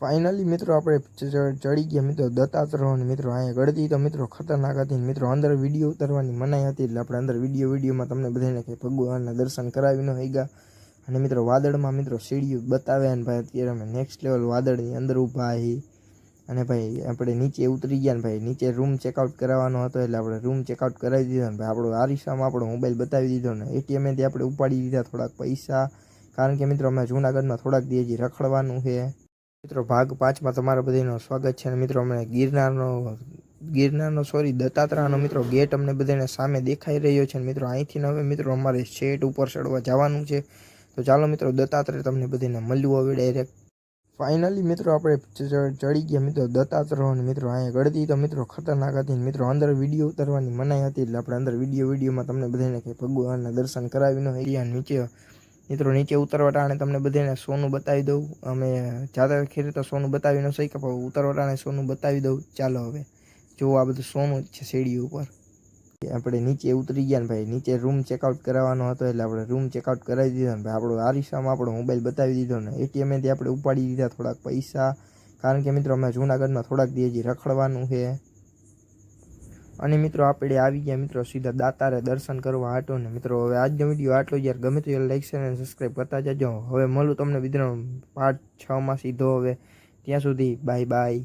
Finally મિત્રો આપણે ચડી ગયા મિત્રો દત્તાત્રેયની મિત્રો અહીંયા ગળતી તો મિત્રો ખતરનાક હતી મિત્રો અંદર વિડીયો ઉતારવાની મનાઈ હતી એટલે આપણે અંદર વિડીયોમાં તમને બધાને કંઈ ભગવાનના દર્શન કરાવી ન ગયા અને મિત્રો વાદળમાં મિત્રો સીડીઓ બતાવ્યા ને ભાઈ અત્યારે અમે નેક્સ્ટ લેવલ વાદળની અંદર ઊભા હી અને ભાઈ આપણે નીચે ઉતરી ગયા ને ભાઈ નીચે રૂમ ચેકઆઉટ કરાવવાનો હતો એટલે આપણે રૂમ ચેકઆઉટ કરાવી દીધો ને ભાઈ આપણો આરીસામાં આપણો મોબાઈલ બતાવી દીધો ને એટીએમથી આપણે ઉપાડી દીધા થોડાક પૈસા કારણ કે મિત્રો અમે જૂનાગઢમાં થોડાક દી હજી રખડવાનું છે મિત્રો ભાગ 5માં તમારા બધાનું સ્વાગત છે અને મિત્રો અમને ગિરનારનો સોરી દત્તાત્રેયનો મિત્રો ગેટ અમને બધાને સામે દેખાઈ રહ્યો છે મિત્રો અહીંથી હવે મિત્રો અમારે શેટ ઉપર ચડવા જવાનું છે તો ચાલો મિત્રો દત્તાત્રેય તમને બધાને મળ્યું હવે ડાયરેક્ટ ફાઇનલી મિત્રો આપણે ચડી ગયા મિત્રો દત્તાત્રેયની મિત્રો અહીંયા ગળતી તો મિત્રો ખતરનાક હતી મિત્રો અંદર વિડીયો ઉતારવાની મનાઈ હતી એટલે આપણે અંદર વિડીયોમાં તમને બધાને કંઈ ભગવાનના દર્શન કરાવી ન ગયા નીચે મિત્રો નીચે ઉતરવા ટાણે તમને બધાને સોનું બતાવી દઉં અમે જાતા ખેરી તો સોનું બતાવી ન શક્યા પણ ઉતરવા ટાણે સોનું બતાવી દઉં ચાલો હવે જો આ બધું સોનું જ છે સીડી ઉપર આપણે નીચે ઉતરી ગયા ને ભાઈ નીચે રૂમ ચેકઆઉટ કરાવવાનો હતો એટલે આપણે રૂમ ચેકઆઉટ કરાવી દીધો ને ભાઈ આપણો આરીસામાં આપણો મોબાઈલ બતાવી દીધો ને એટીએમથી આપણે ઉપાડી દીધા થોડાક પૈસા કારણ કે મિત્રો અમે જૂનાગઢમાં થોડાક દી હજી રખડવાનું છે અને મિત્રો આપણે આવી ગયા મિત્રો સીધા દાતારે દર્શન કરવા હાટો ને મિત્રો હવે આજનો વિડીયો આટલો યાર ગમે તો યાર લાઈક શેર અને સબસ્ક્રાઈબ કરતા જજો હવે મળું તમને વિડીયો પાર્ટ 6માં સીધો હવે ત્યાં સુધી બાય બાય।